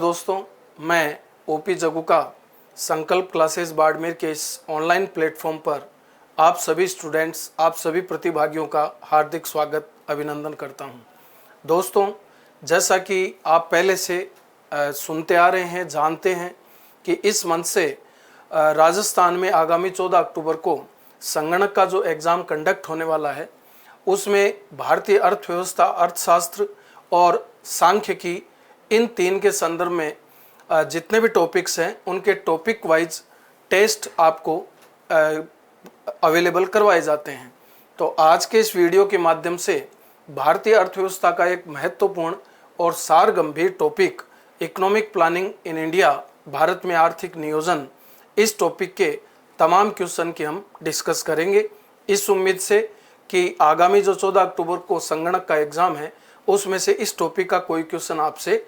दोस्तों, मैं ओपी जगू का संकल्प क्लासेस बाड़मेर के इस ऑनलाइन प्लेटफॉर्म पर आप सभी स्टूडेंट्स, आप सभी प्रतिभागियों का हार्दिक स्वागत अभिनंदन करता हूं। दोस्तों, जैसा कि आप पहले से सुनते आ रहे हैं, जानते हैं कि इस मंथ से राजस्थान में आगामी 14 अक्टूबर को संगणक का जो एग्ज़ाम कंडक्ट होने वाला है, उसमें भारतीय अर्थव्यवस्था, अर्थशास्त्र और सांख्यिकी, इन तीन के संदर्भ में जितने भी टॉपिक्स हैं उनके टॉपिक वाइज टेस्ट आपको अवेलेबल करवाए जाते हैं। तो आज के इस वीडियो के माध्यम से भारतीय अर्थव्यवस्था का एक महत्वपूर्ण और सार गंभीर topic economic planning in India, Bharat में आर्थिक नियोजन, इस टॉपिक के तमाम क्वेश्चन की हम डिस्कस करेंगे, इस उम्मीद से कि आगामी जो 14 अक्टूबर को संगणक का एग्ज़ाम है उसमें से इस टॉपिक का कोई क्वेश्चन आपसे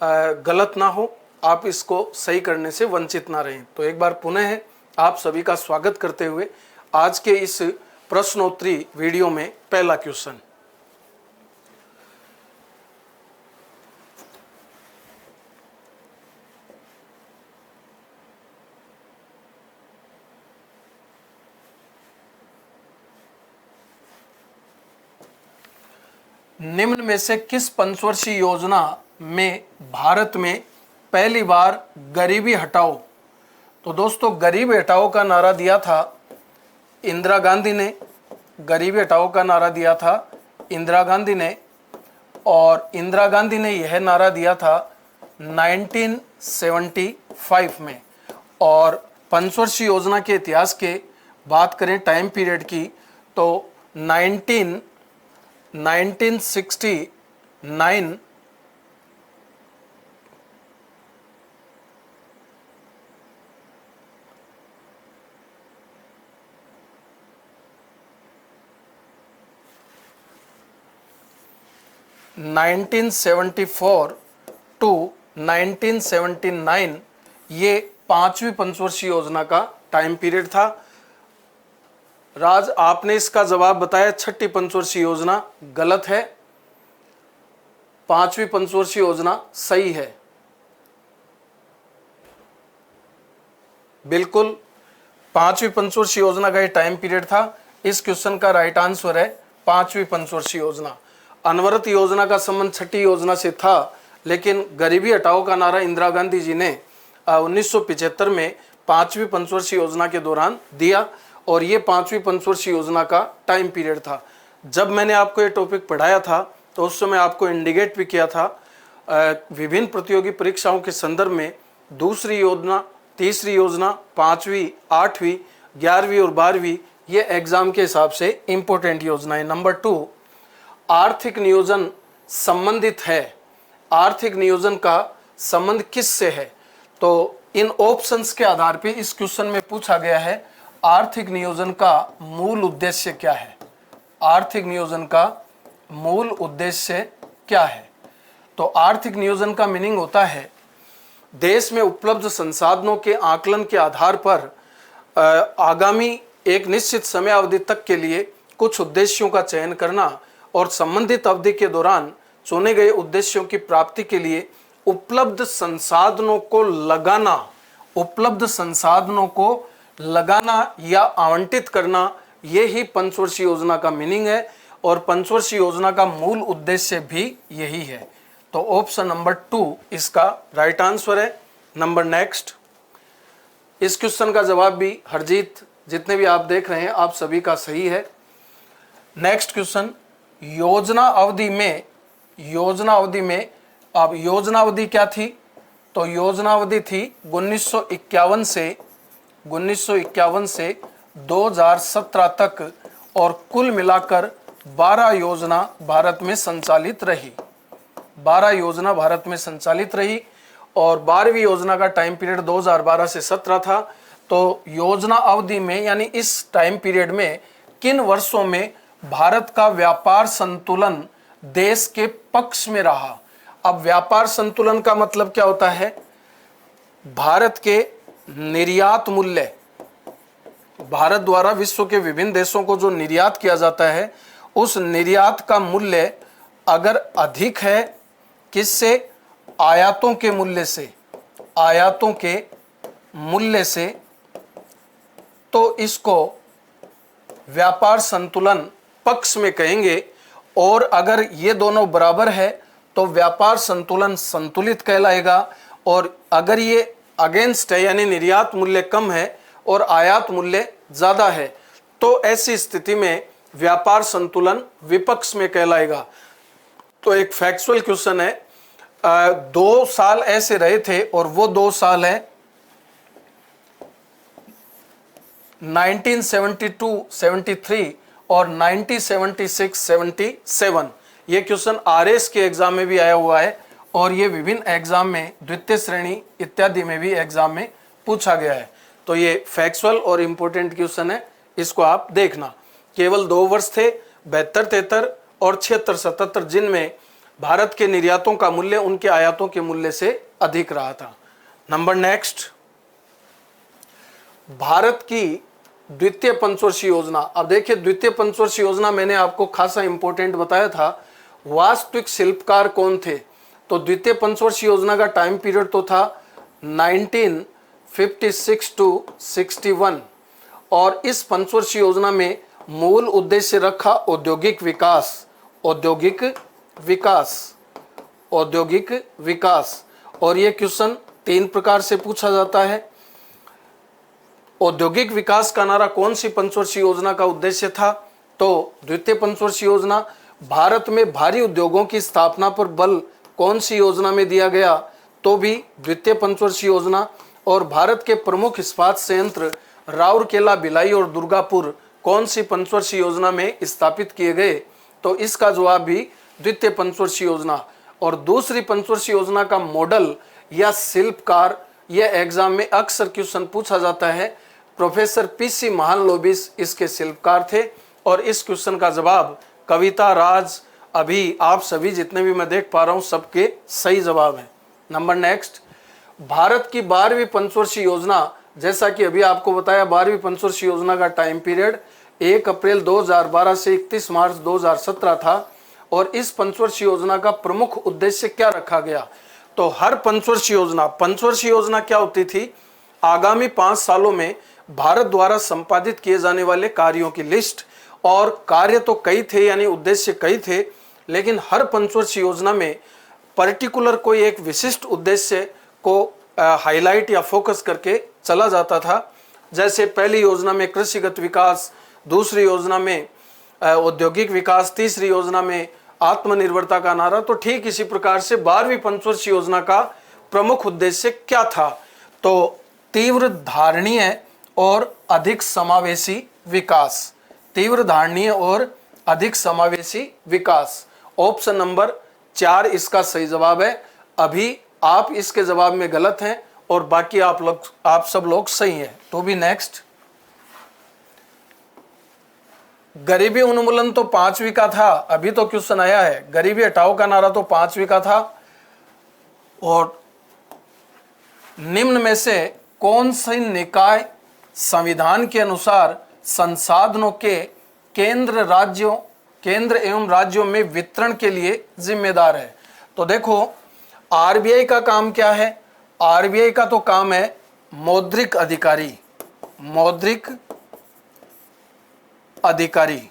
गलत ना हो, आप इसको सही करने से वंचित ना रहें। तो एक बार पुनः आप सभी का स्वागत करते हुए आज के इस प्रश्नोत्तरी वीडियो में पहला क्वेश्चन। निम्न में से किस पंचवर्षीय योजना में भारत में पहली बार गरीबी हटाओ? तो दोस्तों, गरीबी हटाओ का नारा दिया था इंदिरा गांधी ने। गरीबी हटाओ का नारा दिया था इंदिरा गांधी ने, और इंदिरा गांधी ने यह नारा दिया था 1975 में। और पंचवर्षीय योजना के इतिहास के बात करें टाइम पीरियड की, तो 1969 1974 टू 1979 ये पांचवी पंचवर्षीय योजना का टाइम पीरियड था। राज, आपने इसका जवाब बताया छठी पंचवर्षीय योजना गलत है, पांचवी पंचवर्षीय योजना सही है। बिल्कुल, पांचवी पंचवर्षीय योजना का ये टाइम पीरियड था। इस क्वेश्चन का राइट आंसर है पांचवी पंचवर्षीय योजना। अनवरत योजना का संबंध छठी योजना से था, लेकिन गरीबी हटाओ का नारा इंदिरा गांधी जी ने 1975 में पांचवी पंचवर्षीय योजना के दौरान दिया, और ये पांचवी पंचवर्षीय योजना का टाइम पीरियड था। जब मैंने आपको ये टॉपिक पढ़ाया था तो उस समय आपको इंडिकेट भी किया था विभिन्न प्रतियोगी परीक्षाओं के संदर्भ में दूसरी योजना, तीसरी योजना, पांचवी, आठवीं, 11वीं और 12वीं ये एग्जाम के हिसाब से इंपॉर्टेंट योजनाएं। नंबर 2, आर्थिक नियोजन संबंधित है। आर्थिक नियोजन का संबंध किससे है? तो इन ऑप्शंस के आधार पर इस क्वेश्चन में पूछा गया है आर्थिक नियोजन का मूल उद्देश्य क्या है। आर्थिक नियोजन का मूल उद्देश्य क्या है? तो आर्थिक नियोजन का मीनिंग होता है देश में उपलब्ध संसाधनों के आकलन के आधार पर आगामी एक निश्चित समय अवधि तक के लिए कुछ उद्देश्यों का चयन करना और संबंधित अवधि के दौरान चुने गए उद्देश्यों की प्राप्ति के लिए उपलब्ध संसाधनों को लगाना या आवंटित करना, ये ही पंचवर्षीय योजना का मीनिंग है, और पंचवर्षीय योजना का मूल उद्देश्य भी यही है। तो ऑप्शन नंबर 2 इसका राइट आंसर है। नंबर नेक्स्ट, इस क्वेश्चन का जवाब भी हरजीत, जितने भी आप देख रहे हैं आप सभी का सही है। नेक्स्ट क्वेश्चन, योजना अवधि में अब योजना अवधि क्या थी? तो योजना अवधि थी 1951 से 2017 तक, और कुल मिलाकर 12 योजना भारत में संचालित रही। 12 योजना भारत में संचालित रही, और 12वीं योजना का टाइम पीरियड 2012 से 17 था। तो योजना अवधि में यानी इस टाइम पीरियड में किन वर्षों में भारत का व्यापार संतुलन देश के पक्ष में रहा? अब व्यापार संतुलन का मतलब क्या होता है? भारत के निर्यात मूल्य, भारत द्वारा विश्व के विभिन्न देशों को जो निर्यात किया जाता है, उस निर्यात का मूल्य अगर अधिक है किससे? आयातों के मूल्य से, आयातों के मूल्य से, तो इसको व्यापार संतुलन पक्ष में कहेंगे। और अगर ये दोनों बराबर है तो व्यापार संतुलन संतुलित कहलाएगा। और अगर ये अगेंस्ट है यानी निर्यात मूल्य कम है और आयात मूल्य ज्यादा है तो ऐसी स्थिति में व्यापार संतुलन विपक्ष में कहलाएगा। तो एक फैक्चुअल क्वेश्चन है, 2 साल ऐसे रहे थे और वो 2 साल है 1972-73 और 1976-77। ये क्वेश्चन आरएस के एग्जाम में भी आया हुआ है और ये विभिन्न एग्जाम में द्वितीय श्रेणी इत्यादि में भी एग्जाम में पूछा गया है। तो ये फैक्चुअल और इंपॉर्टेंट क्वेश्चन है, इसको आप देखना। केवल 2 वर्ष थे 72-73 और 76-77 जिनमें भारत के निर्यातों का मूल्य उनके आयातों के मूल्य से अधिक रहा था। नंबर नेक्स्ट, भारत की द्वितीय पंचवर्षीय योजना। अब देखिए द्वितीय पंचवर्षीय योजना मैंने आपको खासा इंपॉर्टेंट बताया था। वास्तविक शिल्पकार कौन थे? तो द्वितीय पंचवर्षीय योजना का टाइम पीरियड तो था 1956 टू 61 और इस पंचवर्षीय योजना में मूल उद्देश्य रखा औद्योगिक विकास, औद्योगिक विकास, औद्योगिक विकास। और यह क्वेश्चन 3 प्रकार से पूछा जाता है। औद्योगिक विकास का नारा कौन सी पंचवर्षीय योजना का उद्देश्य था? तो द्वितीय पंचवर्षीय योजना। भारत में भारी उद्योगों की स्थापना पर बल कौन सी योजना में दिया गया? तो भी द्वितीय पंचवर्षीय योजना। और भारत के प्रमुख इस्पात संयंत्र राउरकेला, भिलाई और दुर्गापुर कौन सी पंचवर्षीय योजना में स्थापित किए गए? तो इसका जवाब भी द्वितीय पंचवर्षीय योजना। और दूसरी पंचवर्षीय योजना का मॉडल या शिल्पकार, यह एग्जाम में अक्सर क्वेश्चन पूछा जाता है। प्रोफेसर पीसी महालनोबिस इसके शिल्पकार थे और इस क्वेश्चन का जवाब कविता, राज, अभी आप सभी जितने भी मैं देख पा रहा हूं सबके सही जवाब है। नंबर नेक्स्ट, भारत की 12वीं पंचवर्षीय योजना, जैसा कि अभी आपको बताया 12वीं पंचवर्षीय योजना का टाइम पीरियड 1 अप्रैल 2012 से 31 मार्च 2017 था। और इस पंचवर्षीय योजना का प्रमुख उद्देश्य क्या रखा गया? तो हर पंचवर्षीय योजना क्या होती थी? आगामी 5 सालों में भारत द्वारा संपादित किए जाने वाले कार्यों की लिस्ट। और कार्य तो कई थे यानी उद्देश्य कई थे, लेकिन हर पंचवर्षीय योजना में पर्टिकुलर कोई एक विशिष्ट उद्देश्य को हाईलाइट या फोकस करके चला जाता था। जैसे पहली योजना में कृषिगत विकास, दूसरी योजना में औद्योगिक विकास, तीसरी योजना में आत्मनिर्भरता का नारा। तो ठीक इसी प्रकार से 12वीं पंचवर्षीय योजना का प्रमुख उद्देश्य क्या था? तो तीव्र धारणीय और अधिक समावेशी विकास, तीव्र धारणीय और अधिक समावेशी विकास। ऑप्शन नंबर 4 इसका सही जवाब है। अभी आप इसके जवाब में गलत हैं और बाकी आप सब लोग सही हैं। तो भी नेक्स्ट, गरीबी उन्मूलन तो 5वीं का था, अभी तो क्वेश्चन आया है। गरीबी हटाओ का नारा तो 5वीं का था। और निम्न में से कौन सी निकाय संविधान के अनुसार संसाधनों के केंद्र एवं राज्यों में वितरण के लिए जिम्मेदार है? तो देखो आरबीआई का काम क्या है? आरबीआई का तो काम है मौद्रिक अधिकारी, मौद्रिक अधिकारी।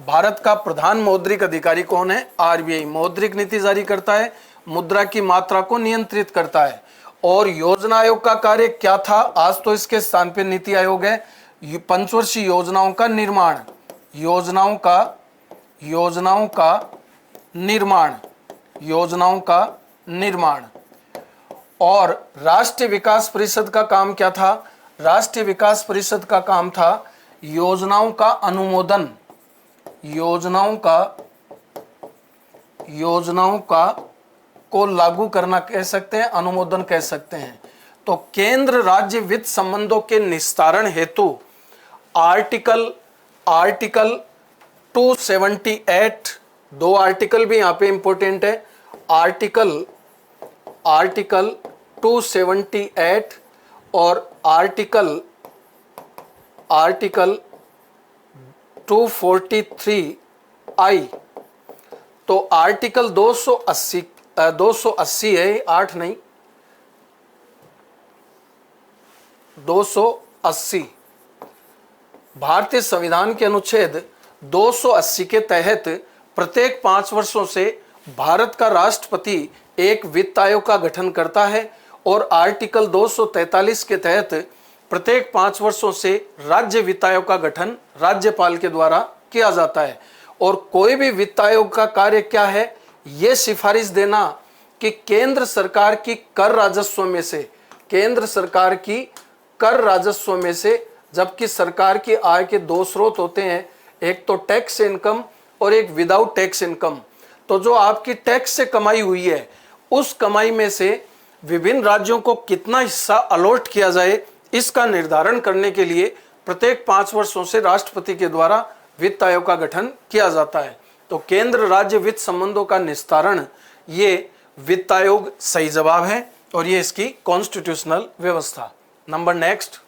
भारत का प्रधान मौद्रिक अधिकारी कौन है? आरबीआई। मौद्रिक नीति जारी करता है, मुद्रा की मात्रा को नियंत्रित करता है। और योजना आयोग का कार्य क्या था? आज तो इसके स्थान पे नीति आयोग है। पंचवर्षीय योजनाओं का निर्माण, योजनाओं का निर्माण। और राष्ट्रीय विकास परिषद का काम क्या था? राष्ट्रीय विकास परिषद का काम था योजनाओं का अनुमोदन, योजनाओं का को लागू करना कह सकते हैं, अनुमोदन कह सकते हैं। तो केंद्र राज्य वित्त संबंधों के निस्तारण हेतु आर्टिकल 278, 2 आर्टिकल भी यहाँ पे इंपॉर्टेंट है। आर्टिकल 278 और आर्टिकल 243I। तो आर्टिकल 280 है, 8 नहीं, 280 भारतीय संविधान के अनुच्छेद 280 के तहत प्रत्येक 5 वर्षों से भारत का राष्ट्रपति एक वित्त आयोग का गठन करता है और आर्टिकल 243 के तहत प्रत्येक 5 वर्षों से राज्य वित्त आयोग का गठन राज्यपाल के द्वारा किया जाता है। और कोई भी वित्त आयोग का कार्य क्या है, ये सिफारिश देना कि केंद्र सरकार की कर राजस्व में से, केंद्र सरकार की कर राजस्व में से, जबकि सरकार की आय के 2 स्रोत होते हैं, एक तो टैक्स इनकम और एक विदाउट टैक्स इनकम। तो जो आपकी टैक्स से कमाई हुई है, उस कमाई में से विभिन्न राज्यों को कितना हिस्सा अलॉट किया जाए, इसका निर्धारण करने के लिए प्रत्येक 5 वर्षों से राष्ट्रपति के द्वारा वित्त आयोग का गठन किया जाता है। तो केंद्र राज्य वित्त संबंधों का निस्तारण, ये वित्त आयोग सही जवाब है और ये इसकी कॉन्स्टिट्यूशनल व्यवस्था। नंबर नेक्स्ट,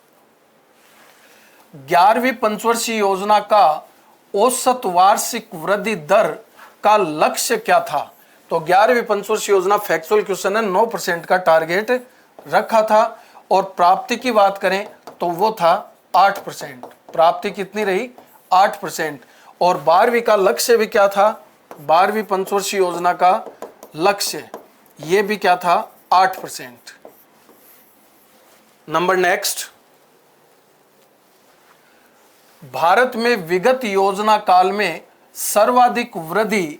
11वीं पंचवर्षीय योजना का औसत वार्षिक वृद्धि दर का लक्ष्य क्या था? तो 11वीं पंचवर्षीय योजना फैक्चुअल क्वेश्चन है, 9% का टारगेट रखा था और प्राप्ति की बात करें तो वो था 8%। प्राप्ति कितनी रही? 8%। और 12वीं का लक्ष्य भी क्या था? 12वीं पंचवर्षीय योजना का लक्ष्य ये भी क्या था? 8%। नंबर नेक्स्ट, भारत में विगत योजना काल में सर्वाधिक वृद्धि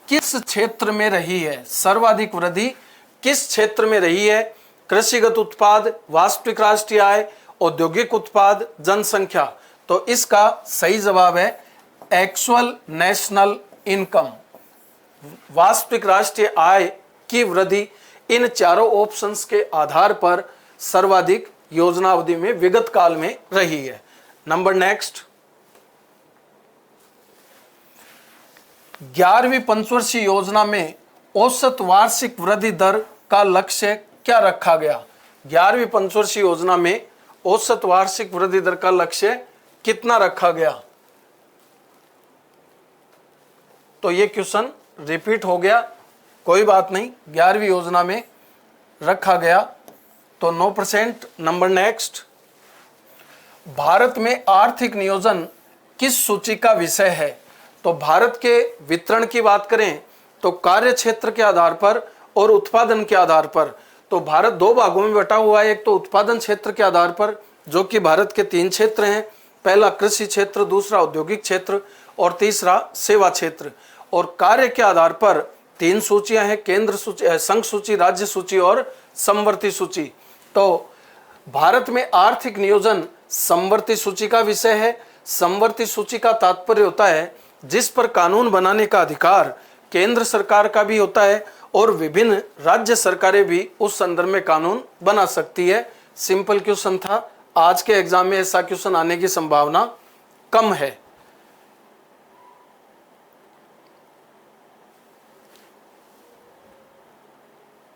किस क्षेत्र में रही है? सर्वाधिक वृद्धि किस क्षेत्र में रही है? कृषिगत उत्पाद, वास्तविक राष्ट्रीय आय, औद्योगिक उत्पाद, जनसंख्या। तो इसका सही जवाब है एक्चुअल नेशनल इनकम, वास्तविक राष्ट्रीय आय की वृद्धि इन चारों ऑप्शंस के आधार पर सर्वाधिक योजना अवधि में विगत काल में रही है। नंबर नेक्स्ट, 11वीं पंचवर्षीय योजना में औसत वार्षिक वृद्धि दर का लक्ष्य क्या रखा गया? 11वीं पंचवर्षीय योजना में औसत वार्षिक वृद्धि दर का लक्ष्य कितना रखा गया? तो ये क्वेश्चन रिपीट हो गया, कोई बात नहीं, 11वीं योजना में रखा गया तो 9%। नंबर नेक्स्ट, भारत में आर्थिक नियोजन किस सूची का विषय है? तो भारत के वितरण की बात करें तो कार्य क्षेत्र के आधार पर और उत्पादन के आधार पर। तो भारत 2 भागों में बटा हुआ है, एक तो उत्पादन क्षेत्र के आधार पर जो कि भारत के 3 क्षेत्र हैं, पहला कृषि क्षेत्र, दूसरा औद्योगिक क्षेत्र और तीसरा सेवा क्षेत्र। और कार्य के आधार पर 3 सूचियां हैं, केंद्र सूची, संघ सूची, राज्य सूची और समवर्ती सूची। तो भारत में आर्थिक नियोजन समवर्ती सूची का विषय है। समवर्ती सूची का तात्पर्य होता है जिस पर कानून बनाने का अधिकार केंद्र सरकार का भी होता है और विभिन्न राज्य सरकारें भी उस संदर्भ में कानून बना सकती है। सिंपल क्वेश्चन था, आज के एग्जाम में ऐसा क्वेश्चन आने की संभावना कम है।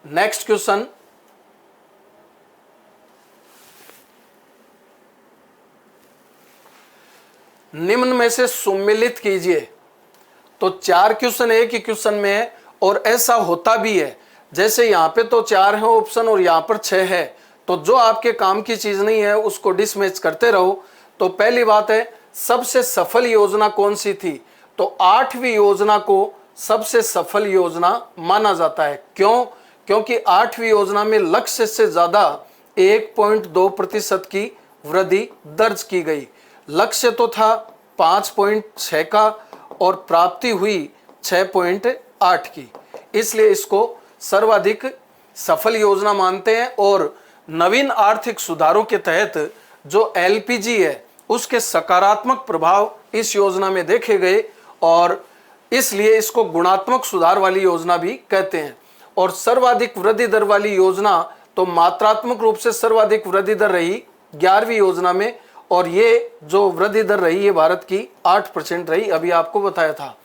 नेक्स्ट क्वेश्चन, निम्न में से सुमेलित कीजिए। तो 4 क्वेश्चन एक ही क्वेश्चन में है और ऐसा होता भी है, जैसे यहां पे तो 4 है ऑप्शन और यहां पर 6 है, तो जो आपके काम की चीज नहीं है उसको डिसमिस करते रहो। तो पहली बात है, सबसे सफल योजना कौन सी थी? तो 8वीं योजना को सबसे सफल योजना माना जाता है। क्यों? क्योंकि 8वीं योजना में लक्ष्य से ज्यादा 1.2% की वृद्धि दर्ज की गई। लक्ष्य तो था 5.6 का और प्राप्ति हुई 6.8 की, इसलिए इसको सर्वाधिक सफल योजना मानते हैं। और नवीन आर्थिक सुधारों के तहत जो एलपीजी है उसके सकारात्मक प्रभाव इस योजना में देखे गए और इसलिए इसको गुणात्मक सुधार वाली योजना भी कहते हैं। और सर्वाधिक वृद्धि दर वाली योजना तो मात्रात्मक रूप से सर्वाधिक वृद्धि दर रही 11वीं योजना में, और ये जो वृद्धि दर रही है भारत की 8% रही, अभी आपको बताया था।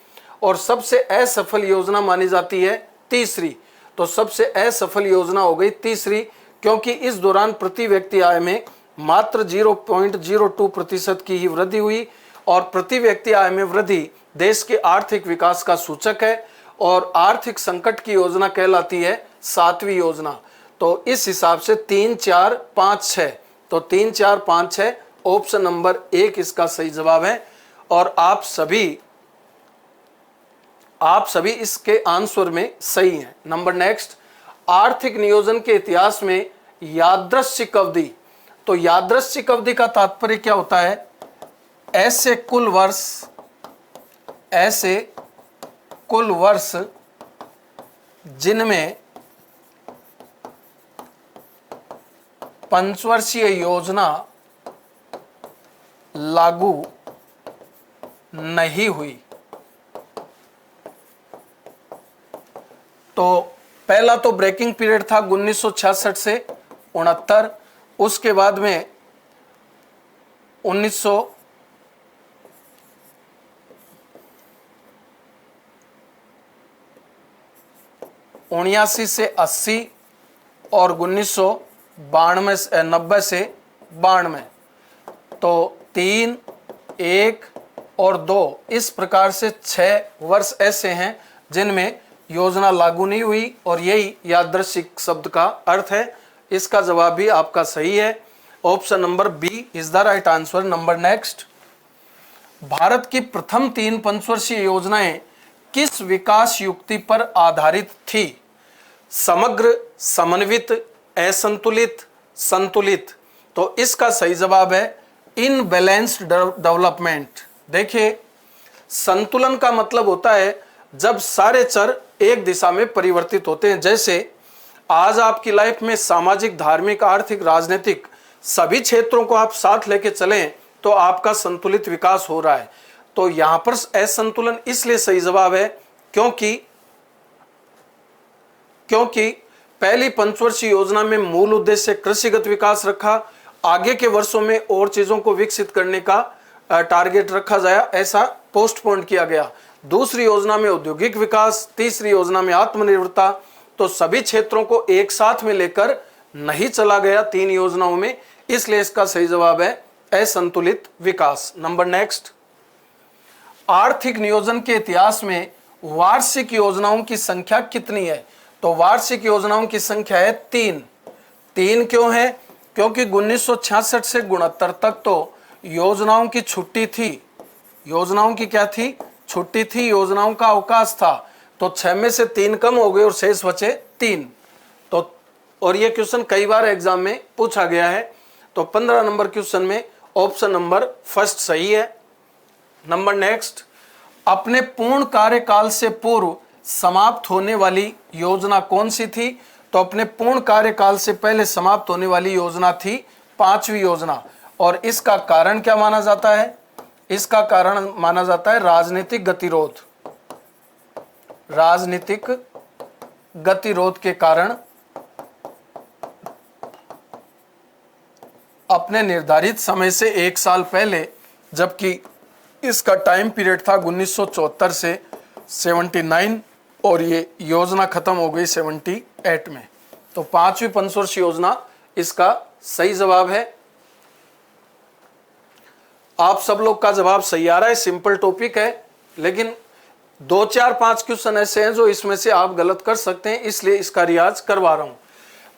और सबसे असफल योजना मानी जाती है तीसरी। तो सबसे असफल योजना हो गई तीसरी, क्योंकि इस दौरान प्रति व्यक्ति आय में मात्र 0.02% की ही वृद्धि हुई और प्रति व्यक्ति आय में वृद्धि देश के आर्थिक विकास का सूचक है और आर्थिक संकट की योजना कहलाती है 7वीं योजना। तो इस हिसाब से 3, 4, 5, 6, तो 3, 4, 5, 6 ऑप्शन नंबर 1 इसका सही जवाब है। और आप सभी इसके आंसर में सही हैं। नंबर नेक्स्ट, आर्थिक नियोजन के इतिहास में यादृच्छिक अवधि। तो यादृच्छिक अवधि का तात्पर्य क्या होता है? ऐसे कुल वर्ष जिनमें पंचवर्षीय योजना लागू नहीं हुई। तो पहला तो ब्रेकिंग पीरियड था 1966 से 69, उसके बाद में 1979 से 80 और 1990 से 92। तो 3, 1 और 2 इस प्रकार से 6 वर्ष ऐसे हैं जिनमें योजना लागू नहीं हुई और यही यादृच्छिक शब्द का अर्थ है। इसका जवाब भी आपका सही है। Option number B is the right answer. Number next, Bharat की प्रथम 3 पंचवर्षीय योजनाएं किस विकास युक्ति पर आधारित थी? समग्र, समन्वित, असंतुलित, संतुलित। तो इसका सही जवाब है इनबैलेंस्ड डेवलपमेंट। देखिए, संतुलन का मतलब होता है जब सारे चर एक दिशा में परिवर्तित होते हैं। जैसे आज आपकी लाइफ में सामाजिक, धार्मिक, आर्थिक, राजनीतिक सभी क्षेत्रों को आप साथ लेके चलें तो आपका संतुलित विकास हो रहा है। तो यहां पर असंतुलन इसलिए सही जवाब है क्योंकि पहली पंचवर्षीय योजना में मूल उद्देश्य कृषिगत विकास रखा, आगे के वर्षों में और चीजों को विकसित करने का टारगेट रखा जाए, ऐसा पोस्टपोन किया गया। दूसरी योजना में औद्योगिक विकास, तीसरी योजना में आत्मनिर्भरता। तो सभी क्षेत्रों को एक साथ में लेकर नहीं चला गया 3 योजनाओं में, इसलिए इसका सही जवाब है असंतुलित विकास। नंबर नेक्स्ट, आर्थिक नियोजन के इतिहास में वार्षिक योजनाओं की संख्या कितनी है? तो वार्षिक योजनाओं की संख्या है 3। 3 क्यों है? क्योंकि 1966 से 69 तक तो योजनाओं की छुट्टी थी। योजनाओं की क्या थी? छुट्टी थी, योजनाओं का अवकाश था। तो 6 में से 3 कम हो गए और शेष बचे 3। तो और ये क्वेश्चन कई बार एग्जाम में पूछा गया है। तो 15 नंबर क्वेश्चन में ऑप्शन नंबर फर्स्ट सही है। नंबर नेक्स्ट, अपने पूर्ण कार्यकाल से पूर्व समाप्त होने वाली योजना कौन सी थी? तो अपने पूर्ण कार्यकाल से पहले समाप्त होने वाली योजना थी 5वीं योजना। और इसका कारण क्या माना जाता है? इसका कारण माना जाता है राजनीतिक गतिरोध। राजनीतिक गतिरोध के कारण अपने निर्धारित समय से 1 साल पहले, जबकि इसका टाइम पीरियड था 1974 से 79 और ये योजना खत्म हो गई 78 में। तो 5वीं पंचवर्षीय योजना इसका सही जवाब है। आप सब लोग का जवाब सही आ रहा है। सिंपल टॉपिक है, लेकिन 2, 4, 5 क्वेश्चन ऐसे हैं जो इसमें से आप गलत कर सकते हैं, इसलिए इसका रियाज करवा रहा हूं।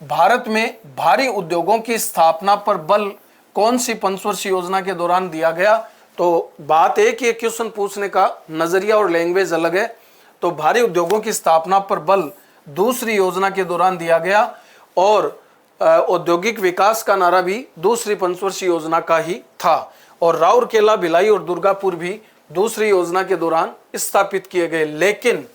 भारत में भारी उद्योगों की स्थापना पर बल कौन सी पंचवर्षीय योजना के दौरान दिया गया? तो बात एक ही क्वेश्चन पूछने का नजरिया और लैंग्वेज अलग है। तो भारी उद्योगों की स्थापना पर बल दूसरी योजना के दौरान दिया गया और औद्योगिक विकास का नारा भी दूसरी पंचवर्षीय योजना का ही था। और राउरकेला, भिलाई और दुर्गापुर भी दूसरी योजना के दौरान स्थापित किए गए। लेकिन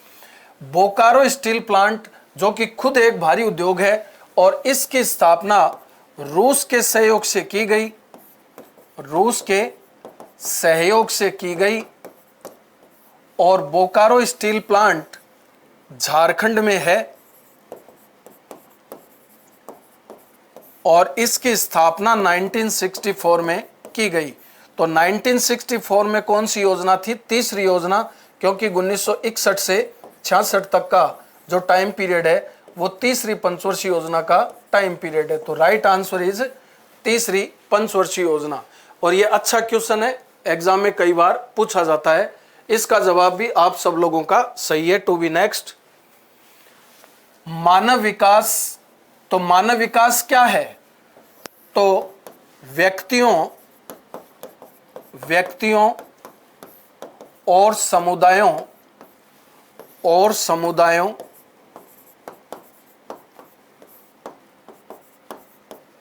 बोकारो स्टील प्लांट, जो कि खुद एक भारी उद्योग है और इसकी स्थापना रूस के सहयोग से की गई, रूस के सहयोग से की गई। और बोकारो स्टील प्लांट झारखंड में है और इसकी स्थापना 1964 में की गई। तो 1964 में कौन सी योजना थी? तीसरी योजना, क्योंकि 1961 से 66 तक का जो टाइम पीरियड है वो तीसरी पंचवर्षीय योजना का टाइम पीरियड है। तो राइट आंसर इज तीसरी पंचवर्षीय योजना। और ये अच्छा क्वेश्चन है, एग्जाम में कई बार पूछा जाता है, इसका जवाब भी आप सब लोगों का सही है। To be next. मानव विकास, तो मानव विकास क्या है? तो व्यक्तियों और समुदायों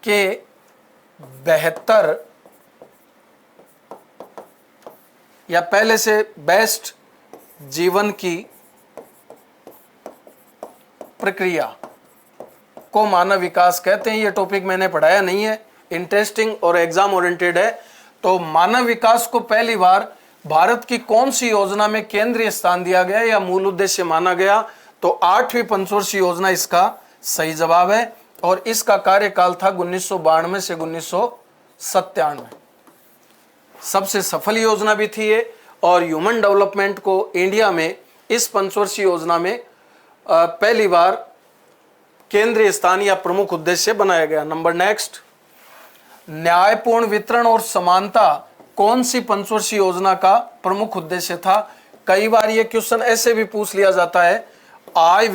के बेहतर या पहले से बेस्ट जीवन की प्रक्रिया को मानव विकास कहते हैं। ये टॉपिक मैंने पढ़ाया नहीं है, इंटरेस्टिंग और एग्जाम ओरिएंटेड है। तो मानव विकास को पहली बार भारत की कौन सी योजना में केंद्रीय स्थान दिया गया या मूल उद्देश्य माना गया? तो 8वीं पंचवर्षीय योजना इसका सही जवाब है और इसका कार्यकाल था 1992 से 1997। सबसे सफल योजना भी थी ये और ह्यूमन डेवलपमेंट को इंडिया में इस पंचवर्षीय योजना में पहली बार केंद्रीय स्थान या प्रमुख उद्देश्य बनाया गया। Number next. न्यायपूर्ण वितरण और समानता कौन सी पंचवर्षीय योजना का प्रमुख उद्देश्य था? कई बार ये क्वेश्चन ऐसे भी पूछ लिया जाता है, आय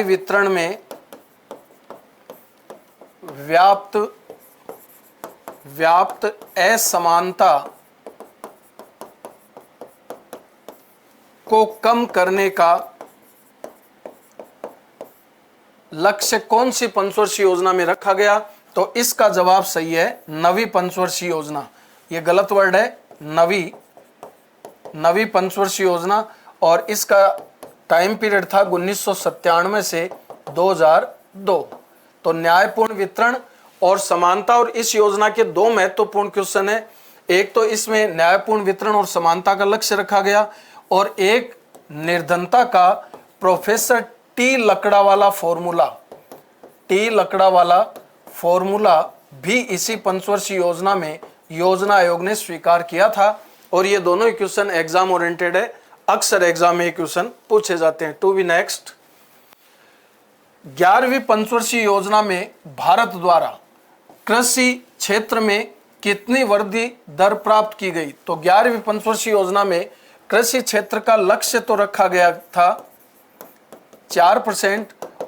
वितरण में व्याप्त असमानता को कम करने का लक्ष्य कौन सी पंचवर्षीय योजना में रखा गया? तो इसका जवाब सही है, नवी पंचवर्षीय योजना। ये गलत वर्ड है, नवी पंचवर्षीय योजना और इसका टाइम पीरियड था 1997 से 2002। तो न्यायपूर्ण वितरण और समानता, और इस योजना के दो महत्वपूर्ण क्वेश्चन है। एक तो इसमें न्यायपूर्ण वितरण और समानता का लक्ष्य रखा गया और एक निर्धनता का प्रोफेसर टी लकड़ावाला फॉर्मूला भी इसी पंचवर्षीय योजना में योजना आयोग ने स्वीकार किया था। और ये दोनों ही क्वेश्चन एग्जाम ओरिएंटेड है, अक्सर एग्जाम में क्वेश्चन पूछे जाते हैं। To be next. 11वीं पंचवर्षीय योजना में भारत द्वारा कृषि क्षेत्र में कितनी वृद्धि दर प्राप्त की गई? तो 11वीं पंचवर्षीय योजना में कृषि क्षेत्र का लक्ष्य तो रखा गया था 4%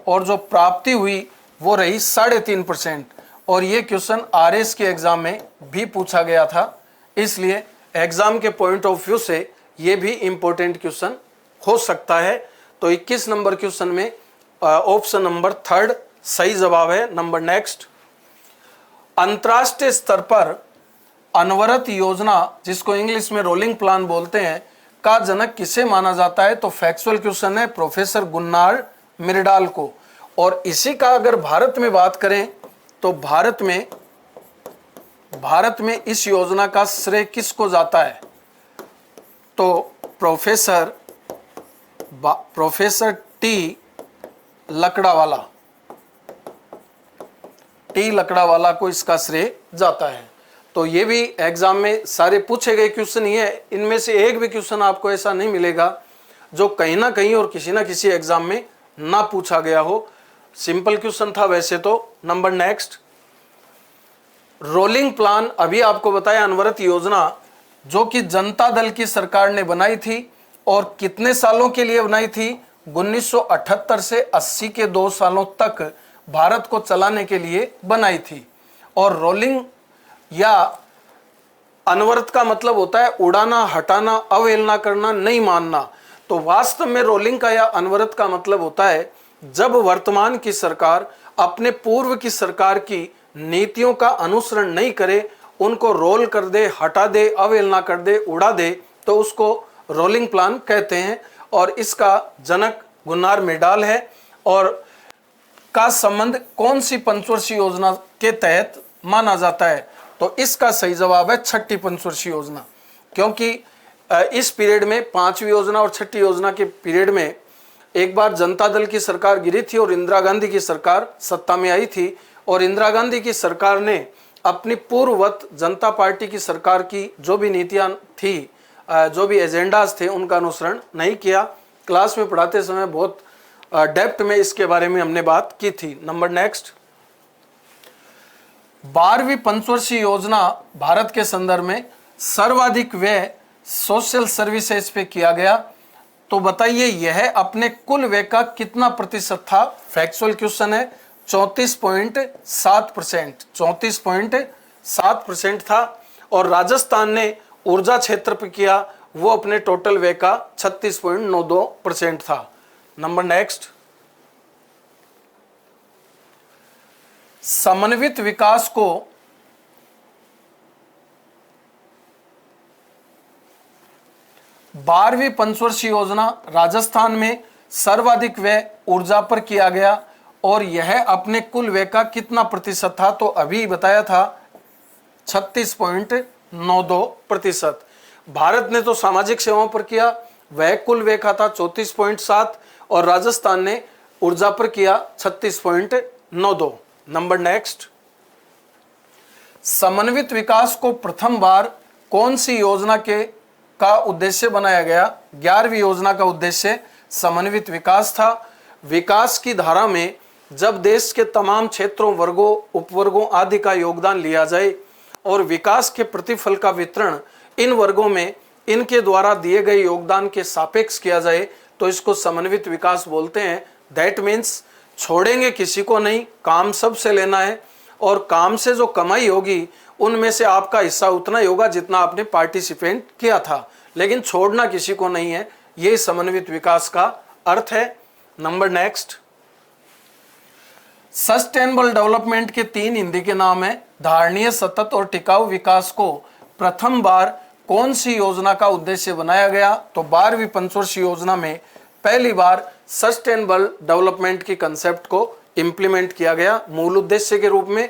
और जो प्राप्ति हुई वो रही 3.5%। और ये क्वेश्चन आरएस के एग्जाम में भी पूछा गया था, इसलिए एग्जाम के पॉइंट ऑफ व्यू से ये भी इंपॉर्टेंट क्वेश्चन हो सकता है। तो 21 नंबर क्वेश्चन में ऑप्शन नंबर 3 सही जवाब है। Number next. अंतर्राष्ट्रीय स्तर पर अनवरत योजना, जिसको इंग्लिश में रोलिंग प्लान बोलते हैं, का जनक किसे माना जाता है? तो फैक्चुअल क्वेश्चन है, प्रोफेसर गुन्नार मिरडाल को। और इसी का अगर भारत में बात करें तो भारत में इस योजना का श्रेय किसको जाता है? तो प्रोफेसर टी लकड़ावाला को इसका श्रेय जाता है। तो ये भी एग्जाम में सारे पूछे गए क्वेश्चन ही है, इनमें से एक भी क्वेश्चन आपको ऐसा नहीं मिलेगा जो कहीं ना कहीं और किसी ना किसी एग्जाम में ना पूछा गया हो। सिंपल क्वेश्चन था वैसे तो। Number next. रोलिंग प्लान अभी आपको बताया, अनवरत योजना जो कि जनता दल की सरकार ने बनाई थी और कितने सालों के लिए बनाई थी? 1978 से 80 के 2 सालों तक भारत को चलाने के लिए बनाई थी। और रोलिंग या अनवरत का मतलब होता है उड़ाना, हटाना, अवहेलना करना, नहीं मानना। तो वास्तव में रोलिंग का या अनवरत का मतलब होता है जब वर्तमान की सरकार अपने पूर्व की सरकार की नीतियों का अनुसरण नहीं करे, उनको रोल कर दे, हटा दे, अवहेलना कर दे, उड़ा दे, तो उसको रोलिंग प्लान कहते हैं। और इसका जनक गुन्नार मिरडाल है। और का संबंध कौन सी पंचवर्षीय योजना के तहत माना जाता है? तो इसका सही जवाब है 6ठी पंचवर्षीय योजना, क्योंकि इस पीरियड में 5वीं योजना और 6ठी योजना के पीरियड में एक बार जनता दल की सरकार गिरी थी और इंदिरा गांधी की सरकार सत्ता में आई थी। और इंदिरा गांधी की सरकार ने अपनी पूर्ववत जनता पार्टी की सरकार की जो भी नीतियां थी, जो भी एजेंडाज थे, उनका अनुसरण नहीं किया। क्लास में पढ़ाते समय बहुत डेप्थ में इसके बारे में हमने बात की थी। Number next. 12वीं पंचवर्षीय योजना भारत के संदर्भ में सर्वाधिक व्यय सोशल सर्विसेज पे किया गया। तो बताइए यह अपने कुल व्यय का कितना प्रतिशत था? फैक्चुअल क्वेश्चन है। 34.7%, 34.7% था। और राजस्थान ने ऊर्जा क्षेत्र पे किया, वो अपने टोटल व्यय का 36.92% था। नंबर नेक्स्ट, समन्वित विकास को बारहवीं पंचवर्षीय योजना राजस्थान में सर्वाधिक व्यय ऊर्जा पर किया गया और यह अपने कुल व्यय का कितना प्रतिशत था? तो अभी बताया था 36.92%। भारत ने तो सामाजिक सेवाओं पर किया, वह कुल व्यय का था 34.7 और राजस्थान ने ऊर्जा पर किया 36.92। नंबर नेक्स्ट, समन्वित विकास को प्रथम बार कौन सी योजना का उद्देश्य बनाया गया? 11वीं योजना का उद्देश्य समन्वित विकास था। विकास की धारा में जब देश के तमाम क्षेत्रों, वर्गों, उपवर्गों आदि का योगदान लिया जाए और विकास के प्रतिफल का वितरण इन वर्गों में इनके द्वारा दिए गए योगदान के सापेक्ष किया जाए तो इसको समन्वित विकास बोलते हैं। दैट मीन्स छोड़ेंगे किसी को नहीं, काम सबसे लेना है और काम से जो कमाई होगी उनमें से आपका हिस्सा उतना ही होगा जितना आपने पार्टिसिपेट किया था, लेकिन छोड़ना किसी को नहीं है। ये समन्वित विकास का अर्थ है। नंबर नेक्स्ट, सस्टेनेबल डेवलपमेंट के 3 हिंदी के नाम है। धारणीय, सतत और टिकाऊ विकास को प्रथम बार कौन सी योजना का उद्देश्य बनाया गया? तो 12वीं पंचवर्षीय योजना में पहली बार सस्टेनेबल डेवलपमेंट की कंसेप्ट को इंप्लीमेंट किया गया। मूल उद्देश्य के रूप में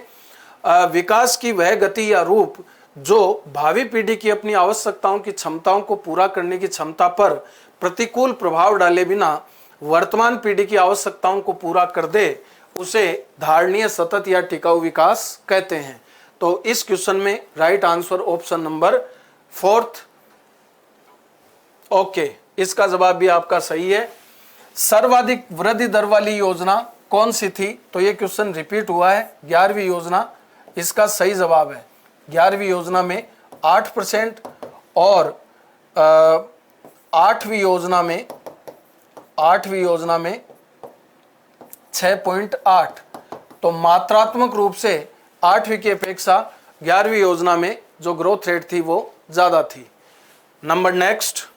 विकास की वह गति या रूप जो भावी पीढ़ी की अपनी आवश्यकताओं की क्षमताओं को पूरा करने की क्षमता पर प्रतिकूल प्रभाव डाले बिना वर्तमान पीढ़ी की आवश्यकताओं को पूरा कर दे, उसे धारणीय, सतत या टिकाऊ विकास कहते हैं। तो इस क्वेश्चन में right answer option number 4th। Okay, इसका जवाब भी आपका सही है। सर्वाधिक वृद्धि दर वाली योजना कौन सी थी? तो ये क्वेश्चन रिपीट हुआ है। 11वीं योजना इसका सही जवाब है। 11वीं योजना में 8% और 8वीं योजना में 6.8। तो मात्रात्मक रूप से 8वीं की अपेक्षा 11वीं योजना में जो ग्रोथ रेट थी वो ज्यादा थी। नंबर नेक्स्ट,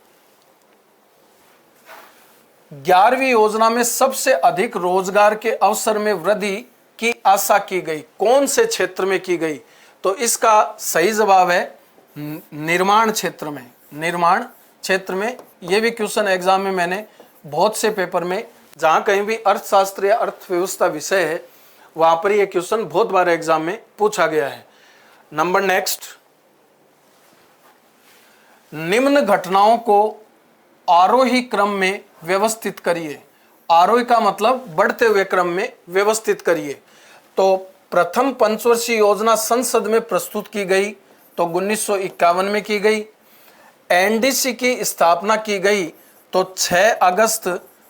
11वीं योजना में सबसे अधिक रोजगार के अवसर में वृद्धि की आशा की गई, कौन से क्षेत्र में की गई? तो इसका सही जवाब है निर्माण क्षेत्र में। निर्माण क्षेत्र में ये भी क्वेश्चन एग्जाम में मैंने बहुत से पेपर में, जहां कहीं भी अर्थशास्त्र या अर्थव्यवस्था विषय है, वहां पर यह क्वेश्चन बहुत बार एग्जाम में पूछा गया है। नंबर नेक्स्ट, निम्न घटनाओं को आरोही क्रम में व्यवस्थित करिए। आरोही का मतलब बढ़ते हुए क्रम में व्यवस्थित करिए। तो प्रथम पंचवर्षीय योजना संसद में प्रस्तुत की गई तो 1951 में की गई। एनडीसी की स्थापना की गई तो 6 अगस्त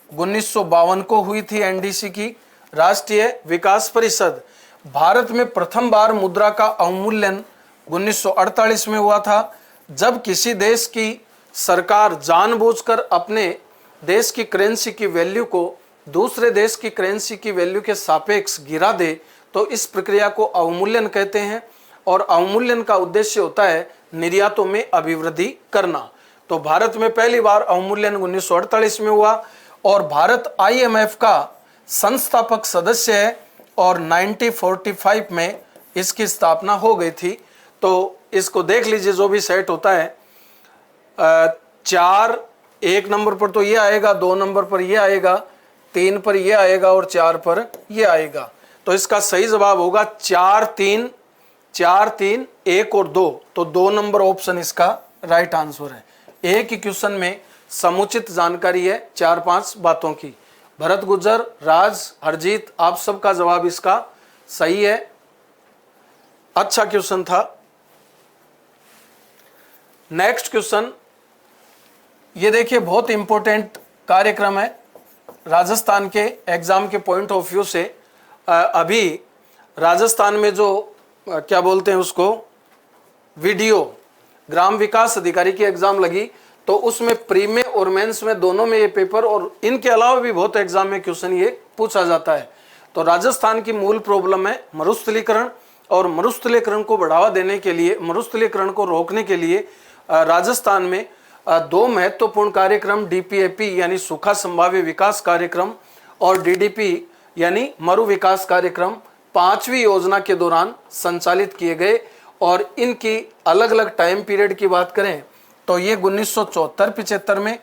1952 को हुई थी एनडीसी की, राष्ट्रीय विकास परिषद। भारत में प्रथम बार मुद्रा का अवमूल्यन 1948 में हुआ था, जब किसी देश की सरकार जानबूझकर अपने देश की करेंसी की वैल्यू को दूसरे देश की करेंसी की वैल्यू के सापेक्ष गिरा दे तो इस प्रक्रिया को अवमूल्यन कहते हैं। और अवमूल्यन का उद्देश्य होता है निर्यातों में अभिवृद्धि करना। तो भारत में पहली बार अवमूल्यन 1948 में हुआ और भारत IMF का संस्थापक सदस्य है और 1945 में इसकी स्थापना हो गई थी। तो इसको देख लीजिए, जो भी सेट होता है 4, 1 नंबर पर तो ये आएगा, 2 नंबर पर ये आएगा, 3 पर ये आएगा और 4 पर ये आएगा। तो इसका सही जवाब होगा 4, 3, 1 और 2। तो 2 नंबर ऑप्शन इसका राइट आंसर है। एक ही क्वेश्चन में समुचित जानकारी है 4-5 बातों की। भरत गुज्जर, राज, हरजीत, आप सबका जवाब इसका सही है। अच्छा क्वेश्चन था। नेक्स्ट क्वेश्चन, ये देखिए बहुत इंपॉर्टेंट कार्यक्रम है राजस्थान के एग्जाम के पॉइंट ऑफ व्यू से। अभी राजस्थान में जो क्या बोलते हैं उसको, ग्राम विकास अधिकारी की एग्जाम लगी तो उसमें प्री में और मेंस में दोनों में ये पेपर, और इनके अलावा भी बहुत एग्जाम में क्वेश्चन ये पूछा जाता है। तो राजस्थान की मूल प्रॉब्लम है मरुस्थलीकरण, और मरुस्थलीकरण को बढ़ावा देने के लिए, मरुस्थलीकरण को रोकने के लिए राजस्थान में दो महत्वपूर्ण कार्यक्रम डीपीएपी यानी सूखा संभाव्य विकास कार्यक्रम और डीडीपी यानी मरु विकास कार्यक्रम 5वीं योजना के दौरान संचालित किए गए। और इनकी अलग अलग टाइम पीरियड की बात करें तो ये 1974-75 में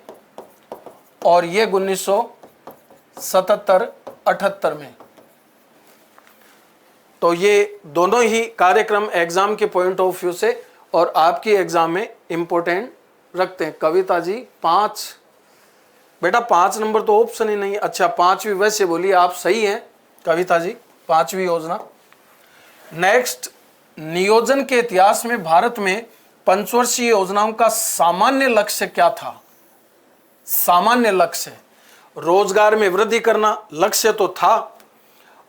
और ये 1977-78 में। तो ये दोनों ही कार्यक्रम एग्जाम के पॉइंट ऑफ व्यू से और आपकी एग्जाम में इंपॉर्टेंट रखते हैं। कविता जी 5, बेटा 5 नंबर तो ऑप्शन ही नहीं। अच्छा 5वीं वैसे बोलिए आप सही हैं कविता जी, 5वीं योजना। नेक्स्ट, नियोजन के इतिहास में भारत में पंचवर्षीय योजनाओं का सामान्य लक्ष्य क्या था? सामान्य लक्ष्य रोजगार में वृद्धि करना लक्ष्य तो था,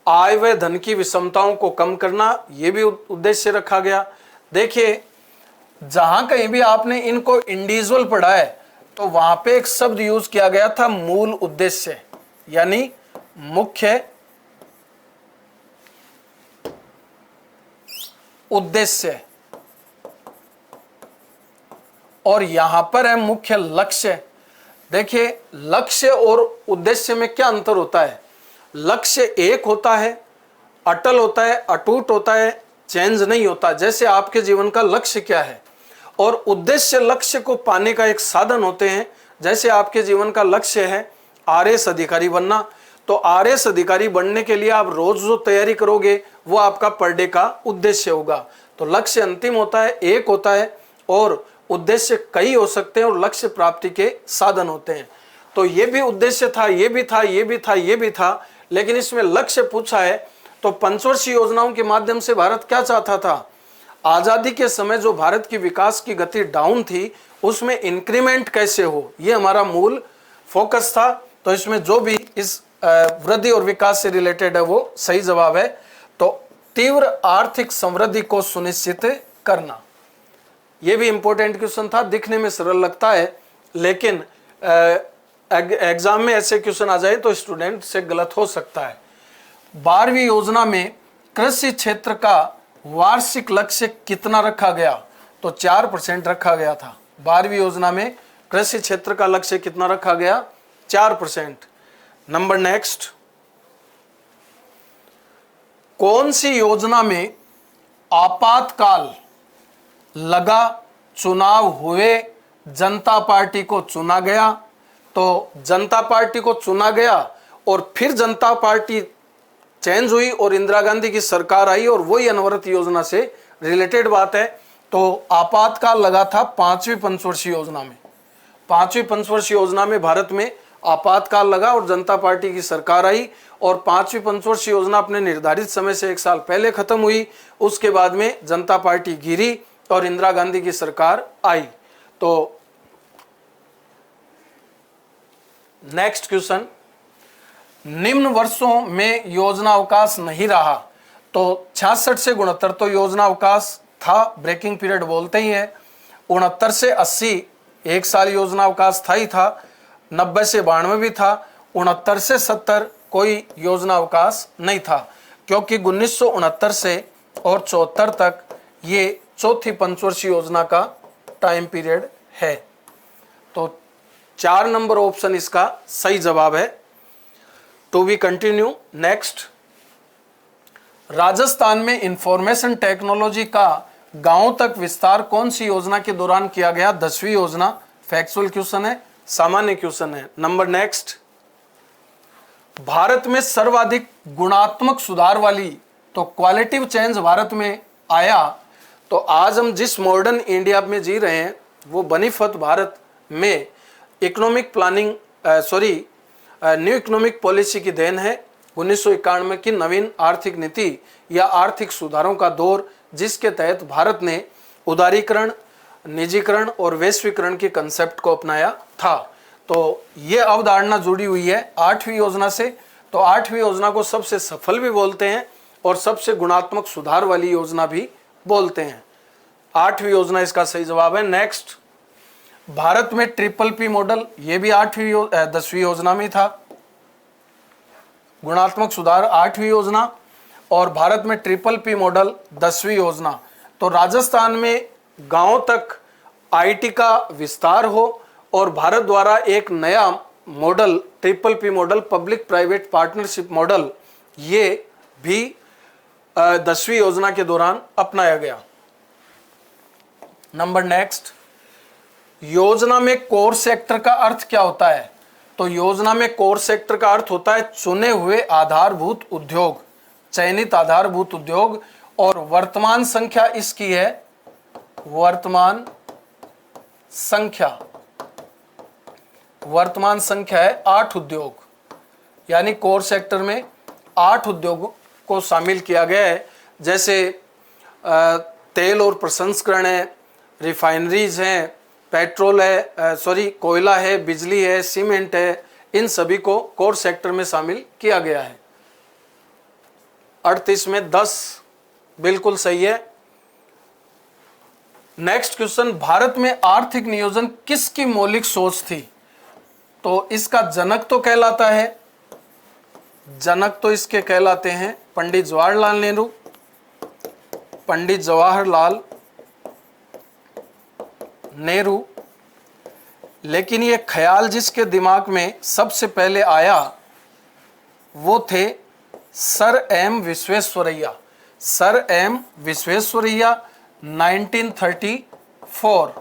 आय व धन की विषमताओं को कम करना यह भी उद्देश्य रखा गया। देखिए जहां कहीं भी आपने इनको इंडिविजुअल पढ़ा है तो वहां पे एक शब्द यूज किया गया था मूल उद्देश्य, यानी मुख्य उद्देश्य, और यहां पर है मुख्य लक्ष्य। देखिए लक्ष्य और उद्देश्य में क्या अंतर होता है? लक्ष्य एक होता है, अटल होता है, अटूट होता है, चेंज नहीं होता। जैसे आपके जीवन का लक्ष्य क्या है, और उद्देश्य लक्ष्य को पाने का एक साधन होते हैं। जैसे आपके जीवन का लक्ष्य है आरएएस अधिकारी बनना, तो आरएएस अधिकारी बनने के लिए आप रोज जो तैयारी करोगे वो आपका पर डे का उद्देश्य होगा। तो लक्ष्य अंतिम होता है, एक होता है, और उद्देश्य कई हो सकते हैं और लक्ष्य प्राप्ति के साधन होते हैं। तो ये भी उद्देश्य था, ये भी था, ये भी था, ये भी था, लेकिन इसमें लक्ष्य पूछा है। तो पंचवर्षीय योजनाओं के माध्यम से भारत क्या चाहता था? आजादी के समय जो भारत की विकास की गति डाउन थी उसमें इंक्रीमेंट कैसे हो, ये हमारा मूल फोकस था। तो इसमें जो भी इस वृद्धि और विकास से रिलेटेड है वो सही जवाब है। तो तीव्र आर्थिक समृद्धि को सुनिश्चित करना, ये भी इंपॉर्टेंट क्वेश्चन था। दिखने में सरल लगता है लेकिन एग्जाम में ऐसे क्वेश्चन आ जाए तो स्टूडेंट से गलत हो सकता है। 12वीं योजना में कृषि क्षेत्र का वार्षिक लक्ष्य कितना रखा गया? तो 4% रखा गया था। 12वीं योजना में कृषि क्षेत्र का लक्ष्य कितना रखा गया? 4%। नंबर नेक्स्ट, कौन सी योजना में आपातकाल लगा, चुनाव हुए, जनता पार्टी को चुना गया? तो जनता पार्टी को चुना गया और फिर जनता पार्टी चेंज हुई और इंदिरा गांधी की सरकार आई, और वही अनवरत योजना से रिलेटेड बात है। तो आपातकाल लगा था 5वीं पंचवर्षीय योजना में। 5वीं पंचवर्षीय योजना में भारत में आपातकाल लगा और जनता पार्टी की सरकार आई, और 5वीं पंचवर्षीय योजना अपने निर्धारित समय से 1 साल पहले खत्म हुई। उसके बाद में जनता पार्टी गिरी और इंदिरा गांधी की सरकार आई। तो नेक्स्ट क्वेश्चन, निम्न वर्षों में योजना अवकाश नहीं रहा। तो 66 से 69 तो योजना अवकाश था, ब्रेकिंग पीरियड बोलते ही है। 69 से 80 1 साल योजना अवकाश था ही था। 90 से 92 भी था। 69 से 70 कोई योजना अवकाश नहीं था, क्योंकि 1969 से और 74 तक ये चौथी पंचवर्षीय योजना का टाइम पीरियड है। तो 4 नंबर ऑप्शन इसका सही जवाब है। To be continue. Next, Rajasthan में इंफॉर्मेशन टेक्नोलॉजी का गांव तक विस्तार कौन सी योजना के दौरान किया गया? 10वीं योजना। फैक्चुअल क्वेश्चन है, सामान्य क्वेश्चन है। नंबर नेक्स्ट, भारत में सर्वाधिक गुणात्मक सुधार वाली, तो क्वालिटिव चेंज भारत में आया। तो आज हम जिस मॉडर्न इंडिया में जी रहे हैं वो बनीफत भारत में economic planning new economic policy की देन है। 1991 की नवीन आर्थिक नीति या आर्थिक सुधारों का दौर, जिसके तहत भारत ने उदारीकरण, निजीकरण और वैश्वीकरण के कंसेप्ट को अपनाया था। तो ये अवधारणा जुड़ी हुई है 8वीं योजना से। तो 8वीं योजना को सबसे सफल भी बोलते हैं और सबसे गुणात्मक सुधार वाली योजना भी बोलते हैं। 8वीं योजना इसका सही जवाब है। नेक्स्ट, भारत में ट्रिपल पी मॉडल, ये भी 10वीं योजना में था। गुणात्मक सुधार 8वीं योजना और भारत में ट्रिपल पी मॉडल 10वीं योजना। तो राजस्थान में गांव तक आईटी का विस्तार हो और भारत द्वारा एक नया model triple P model, public private partnership model, ये भी 10वीं योजना के दौरान अपनाया गया। नंबर नेक्स्ट, योजना में कोर सेक्टर का अर्थ क्या होता है? तो योजना में कोर सेक्टर का अर्थ होता है चुने हुए आधारभूत उद्योग, चयनित आधारभूत उद्योग, और वर्तमान संख्या इसकी है, वर्तमान संख्या है 8 उद्योग, यानी कोर सेक्टर में 8 उद्योग को शामिल किया गया है। जैसे तेल और प्रसंस्करण है, रिफाइनरीज हैं, पेट्रोल है, कोयला है, बिजली है, सीमेंट है, इन सभी को कोर सेक्टर में शामिल किया गया है। 38 में 10 बिल्कुल सही है। नेक्स्ट क्वेश्चन, भारत में आर्थिक नियोजन किसकी मौलिक सोच थी? तो इसका जनक तो कहलाता है, जनक तो इसके कहलाते हैं पंडित जवाहरलाल नेहरू, पंडित जवाहरलाल नेहरू। लेकिन ये ख्याल जिसके दिमाग में सबसे पहले आया वो थे sir M Visvesvaraya. Sir M Visvesvaraya 1934,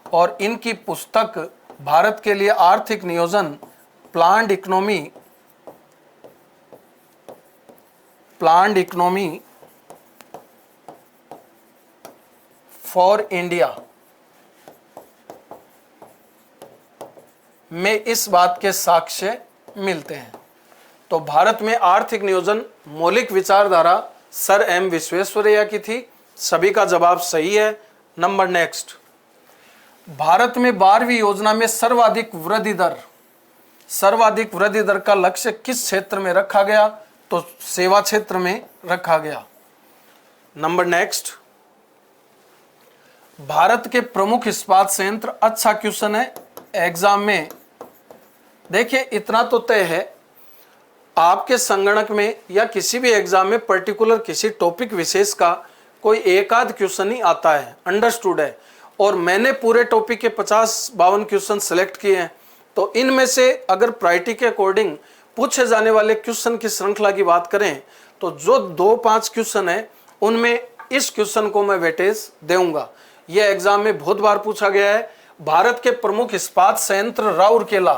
और इनकी पुस्तक भारत के लिए आर्थिक नियोजन, प्लान्ड इकोनॉमी फॉर इंडिया में इस बात के साक्ष्य मिलते हैं। तो भारत में आर्थिक नियोजन मौलिक विचारधारा सर एम विश्वेश्वरैया की थी। सभी का जवाब सही है। नंबर नेक्स्ट, भारत में 12वीं योजना में सर्वाधिक वृद्धि दर का लक्ष्य किस क्षेत्र में रखा गया? तो सेवा क्षेत्र में रखा गया। नंबर नेक्स्ट, भारत के प्रमुख इस्पात संयंत्र, अच्छा क्वेश्चन है एग्जाम में। देखिए इतना तो तय है, आपके संगणक में या किसी भी एग्जाम में पर्टिकुलर किसी टॉपिक विशेष का कोई एक आध क्वेश्चन ही आता है, अंडरस्टूड है। और मैंने पूरे टॉपिक के 50-52 क्वेश्चन सेलेक्ट किए हैं। तो इनमें से अगर प्रायोरिटी के अकॉर्डिंग पूछे जाने वाले क्वेश्चन की श्रृंखला की बात करें तो जो 2-5 क्वेश्चन है उनमें इस क्वेश्चन को मैं वेटेज दूंगा। यह एग्जाम में बहुत बार पूछा गया है। भारत के प्रमुख इस्पात संयंत्र राउरकेला,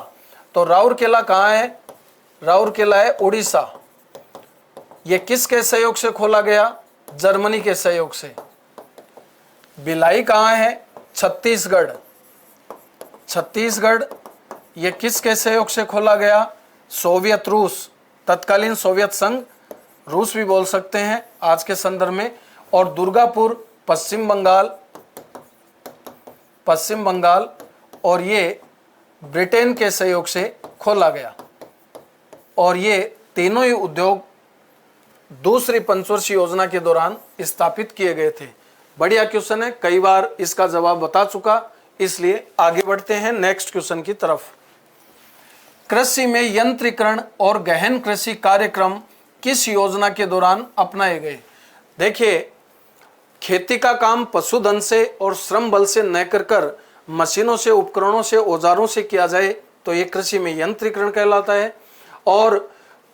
तो राउरकेला कहाँ है? राउरकेला है उड़ीसा। यह किसके सहयोग से खोला गया? जर्मनी के सहयोग से। भिलाई कहाँ है? छत्तीसगढ़। यह किसके सहयोग से खोला गया? सोवियत रूस, तत्कालीन सोवियत संघ, रूस भी बोल सकते हैं आज के संदर्भ में। और दुर्गापुर पश्चिम बंगाल, और ये ब्रिटेन के सहयोग से खोला गया। और ये तीनों ही उद्योग दूसरी पंचवर्षीय योजना के दौरान स्थापित किए गए थे। बढ़िया क्वेश्चन है, कई बार इसका जवाब बता चुका, इसलिए आगे बढ़ते हैं नेक्स्ट क्वेश्चन की तरफ। कृषि में यंत्रीकरण और गहन कृषि कार्यक्रम किस योजना के दौरान अपनाए गए? देखिए, खेती का काम पशुधन से और श्रम बल से न कर मशीनों से, उपकरणों से, औजारों से किया जाए तो ये कृषि में यंत्रीकरण कहलाता है। और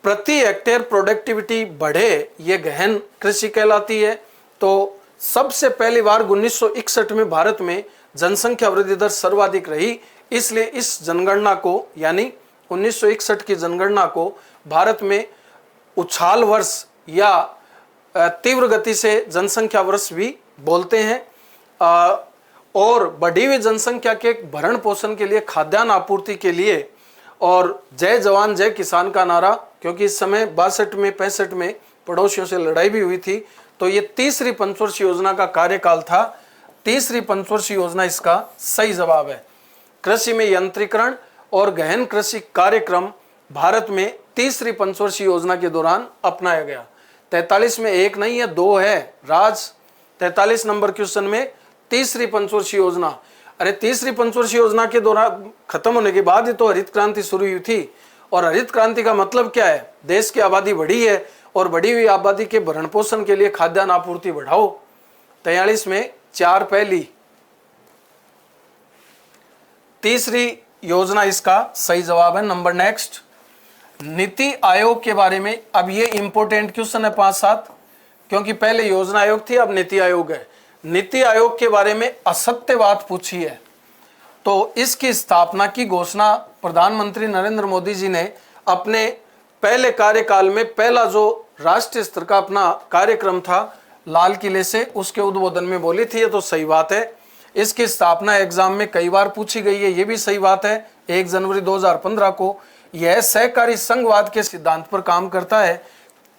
प्रति हेक्टेयर प्रोडक्टिविटी बढ़े, ये गहन कृषि कहलाती है। तो सबसे पहली बार 1961 में भारत में जनसंख्या वृद्धि दर सर्वाधिक रही, इसलिए इस जनगणना को, यानी 1961 की जनगणना को भारत में उछाल वर्ष या तीव्र गति से जनसंख्या वर्ष भी बोलते हैं। और बढ़ी हुई जनसंख्या के भरण पोषण के लिए, खाद्यान्न आपूर्ति के लिए, और जय जवान जय किसान का नारा, क्योंकि इस समय 62 में 65 में पड़ोसियों से लड़ाई भी हुई थी। तो ये तीसरी पंचवर्षीय योजना का कार्यकाल था। तीसरी पंचवर्षीय योजना इसका सही जवाब है। कृषि में यंत्रीकरण और गहन कृषि कार्यक्रम भारत में तीसरी पंचवर्षीय योजना के दौरान अपनाया गया। 43 में 1 नहीं है, 2 है राज। 43 नंबर क्वेश्चन में तीसरी पंचवर्षीय योजना। अरे तीसरी पंचवर्षीय योजना के दौरान खत्म होने के बाद ही तो हरित क्रांति शुरू हुई थी। और हरित क्रांति का मतलब क्या है? देश की आबादी बढ़ी है और बढ़ी हुई आबादी के भरण पोषण के लिए खाद्यान्न आपूर्ति बढ़ाओ। 43 में 4 पहली, तीसरी योजना इसका सही जवाब है। नंबर नेक्स्ट, नीति आयोग के बारे में। अब ये इंपॉर्टेंट क्वेश्चन है 5-7, क्योंकि पहले योजना आयोग थी, अब नीति आयोग है। नीति आयोग के बारे में असत्य बात पूछी है तो इसकी स्थापना की घोषणा प्रधानमंत्री नरेंद्र मोदी जी ने अपने पहले कार्यकाल में पहला जो राष्ट्रीय स्तर का अपना कार्यक्रम था लाल किले से, उसके उद्बोधन में बोली थी। ये तो सही बात है। इसकी स्थापना एग्जाम में कई बार पूछी गई है, ये भी सही बात है। 1 जनवरी 2015 को यह सहकारी संघवाद के सिद्धांत पर काम करता है,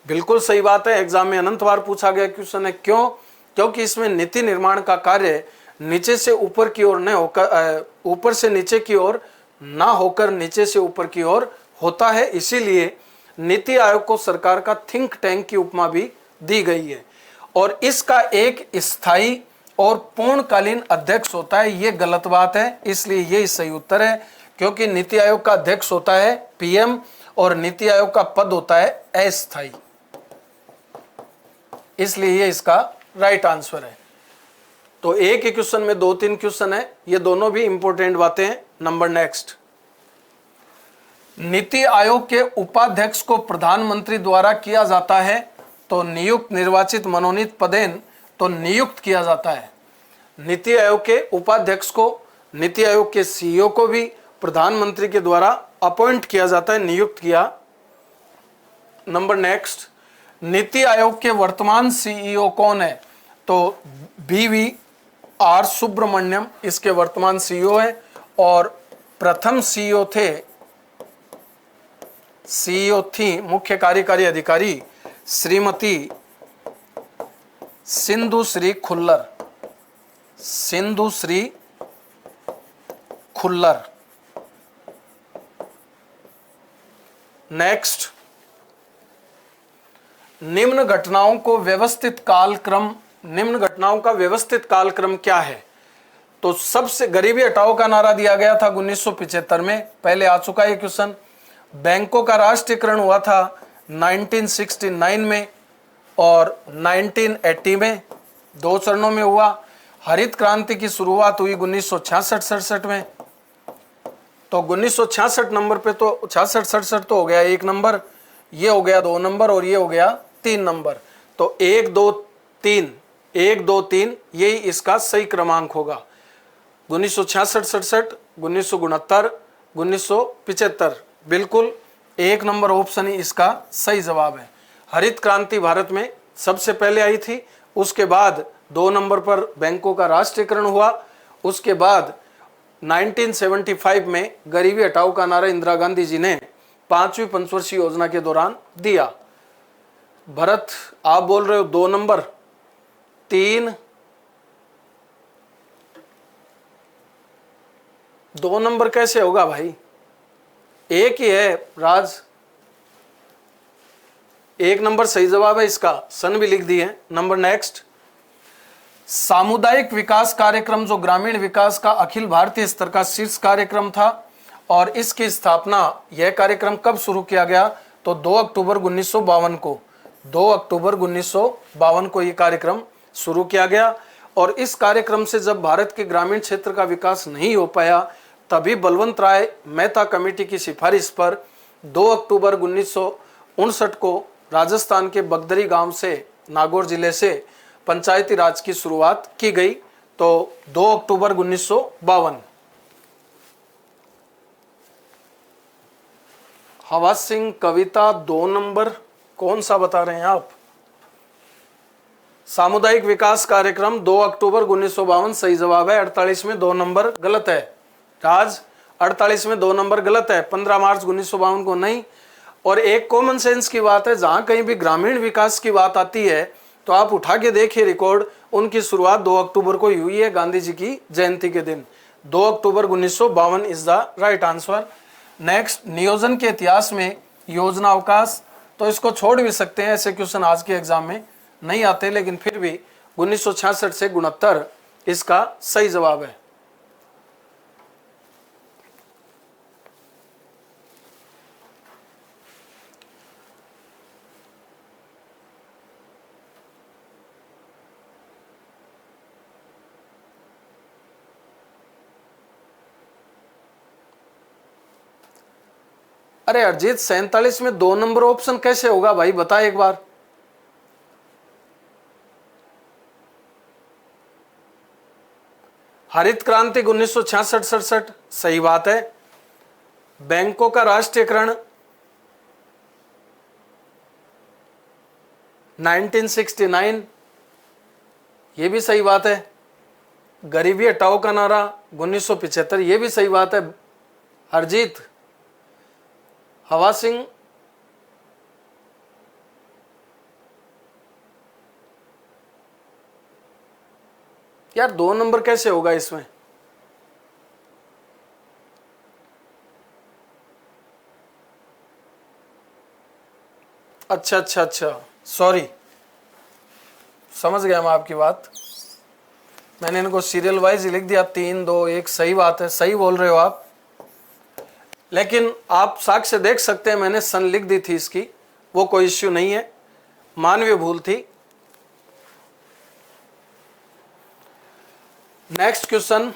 बिल्कुल सही बात है। एग्जाम में अनंत बार पूछा गया क्वेश्चन है। क्यों? क्योंकि इसमें नीति निर्माण का कार्य नीचे से ऊपर की ओर न होकर, ऊपर से नीचे की ओर ना होकर नीचे से ऊपर की ओर होता है। इसीलिए नीति आयोग को सरकार का थिंक टैंक की उपमा भी दी गई है। और इसका एक स्थायी और पूर्णकालीन अध्यक्ष होता है, ये गलत बात है। इसलिए ये सही उत्तर है, क्योंकि नीति आयोग का अध्यक्ष होता है पीएम और नीति आयोग का पद होता है अस्थायी। इसलिए ये इसका राइट आंसर है। तो एक ही क्वेश्चन में 2-3 क्वेश्चन है, ये दोनों भी इंपॉर्टेंट बातें हैं। नंबर नेक्स्ट, नीति आयोग के उपाध्यक्ष को प्रधानमंत्री द्वारा किया जाता है तो नियुक्त, निर्वाचित, मनोनीत, पदेन तो नियुक्त किया जाता है। नीति आयोग के उपाध्यक्ष को, नीति आयोग के सीईओ को भी प्रधानमंत्री के द्वारा अपॉइंट किया जाता है, नियुक्त किया। नंबर नेक्स्ट, नीति आयोग के वर्तमान सीईओ कौन है? तो BVR सुब्रमण्यम इसके वर्तमान सीईओ है। और प्रथम सीईओ थी मुख्य कार्यकारी अधिकारी श्रीमती सिंधुश्री खुल्लर। सिंधुश्री खुल्लर। नेक्स्ट, निम्न घटनाओं को व्यवस्थित कालक्रम, निम्न घटनाओं का व्यवस्थित कालक्रम क्या है? तो सबसे गरीबी हटाओ का नारा दिया गया था 1975 में, पहले आ चुका है क्वेश्चन। बैंकों का राष्ट्रीयकरण हुआ था 1969 में और 1980 में, 2 चरणों में हुआ। हरित क्रांति की शुरुआत हुई 1966-67 में। तो 1966 नंबर पे तो 66-67 तो हो गया 1 नंबर, ये हो गया 2 नंबर और ये हो गया 3 नंबर। तो 1 2 3 1 2 3 यही इसका सही क्रमांक होगा। 1966-67, 1969, 1975, बिल्कुल 1 नंबर ऑप्शन ही इसका सही जवाब है। हरित क्रांति भारत में सबसे पहले आई थी, उसके बाद 2 नंबर पर बैंकों का राष्ट्रीयकरण हुआ। उसके बाद 1975 में गरीबी हटाओ का नारा इंदिरा गांधी जी ने 5वीं पंचवर्षीय योजना के दौरान दिया। भरत आप बोल रहे हो 2 नंबर, 3, 2 नंबर कैसे होगा भाई? एक ही है राज, 1 नंबर सही जवाब है इसका, सन भी लिख दी है। नंबर नेक्स्ट, सामुदायिक विकास कार्यक्रम जो ग्रामीण विकास का अखिल भारतीय स्तर का शीर्ष कार्यक्रम था और इसकी स्थापना, यह कार्यक्रम कब शुरू किया गया? तो 2 अक्टूबर 1952 को, 2 अक्टूबर 1952 को यह कार्यक्रम शुरू किया गया। और इस कार्यक्रम से जब भारत के ग्रामीण क्षेत्र का विकास नहीं हो पाया, तभी बलवंत राय मेहता कमेटी की सिफारिश पर 2 अक्टूबर 1959 को राजस्थान के बगदरी गांव से, नागौर जिले से पंचायती राज की शुरुआत की गई। तो 2 अक्टूबर 1952। हवा सिंह कविता 2 नंबर, कौन सा बता रहे हैं आप? सामुदायिक विकास कार्यक्रम 2 अक्टूबर 1952 सही जवाब है। 48 में 2 नंबर गलत है राज, 48 में 2 नंबर गलत है, 15 मार्च 1952 को नहीं। और एक कॉमन सेंस की बात है, जहां कहीं भी ग्रामीण विकास की बात आती है तो आप उठा के देखिए रिकॉर्ड, उनकी शुरुआत 2 अक्टूबर को हुई है, गांधी जी की जयंती के दिन। 2 अक्टूबर 1952 is the right answer. Next, नियोजन के इतिहास में योजना अवकाश, तो इसको छोड़ भी सकते हैं, ऐसे क्वेश्चन आज के एग्जाम में नहीं आते, लेकिन फिर भी 1966 से 69 इसका सही जवाब है। अरे अरजीत 47 में 2 नंबर ऑप्शन कैसे होगा भाई, बता एक बार। हरित क्रांति 1966-67 सही बात है। बैंकों का राष्ट्रीयकरण 1969 ये भी सही बात है। गरीबी हटाओ का नारा 1975 ये भी सही बात है। हरजीत हवा सिंह यार 2 नंबर कैसे होगा इसमें। अच्छा सॉरी, समझ गया मैं आपकी बात। मैंने इनको सीरियल वाइज ही लिख दिया, 3 2 1 सही बात है, सही बोल रहे हो आप। लेकिन आप साक्ष्य देख सकते हैं, मैंने सन लिख दी थी इसकी, वो कोई इश्यू नहीं है, मानवीय भूल थी। नेक्स्ट क्वेश्चन,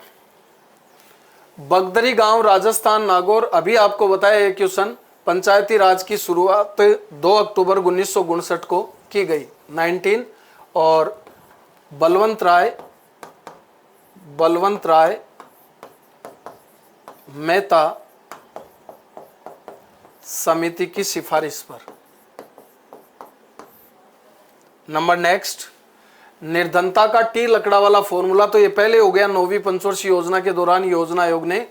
बगदरी गांव राजस्थान नागौर, अभी आपको बताया ये क्वेश्चन। पंचायती राज की शुरुआत 2 अक्टूबर 1959 को की गई 19 और बलवंत राय मेहता समिति की सिफारिश पर। नंबर नेक्स्ट, निर्धनता का टी लकड़ा वाला फॉर्मूला तो ये पहले हो गया, 9वीं पंचवर्षीय योजना के दौरान योजना आयोग ने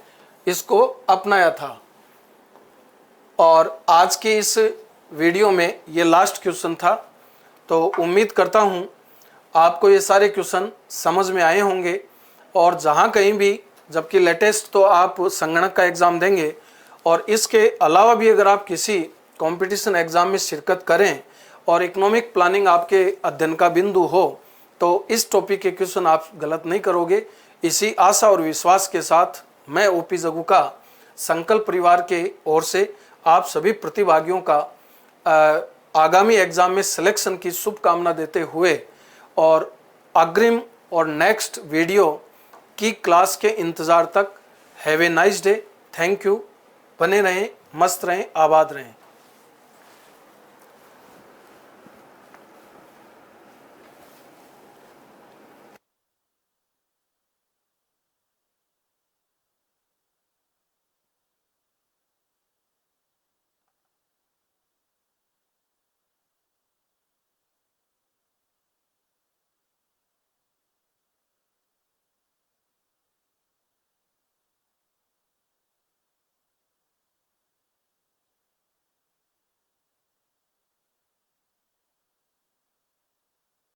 इसको अपनाया था। और आज की इस वीडियो में ये लास्ट क्वेश्चन था, तो उम्मीद करता हूँ आपको ये सारे क्वेश्चन समझ में आए होंगे। और जहाँ कहीं भी, जबकि लेटेस्ट तो आप संगणक का एग्ज़ाम देंगे, और इसके अलावा भी अगर आप किसी कंपटीशन एग्ज़ाम में शिरकत करें और इकोनॉमिक प्लानिंग आपके अध्ययन का बिंदु हो, तो इस टॉपिक के क्वेश्चन आप गलत नहीं करोगे। इसी आशा और विश्वास के साथ मैं ओपी जग्गू का संकल्प परिवार के ओर से आप सभी प्रतिभागियों का आगामी एग्जाम में सिलेक्शन की शुभकामना देते हुए और अग्रिम और नेक्स्ट वीडियो की क्लास के इंतज़ार तक have a nice day. Thank you. बने रहें, मस्त रहें, आबाद रहें।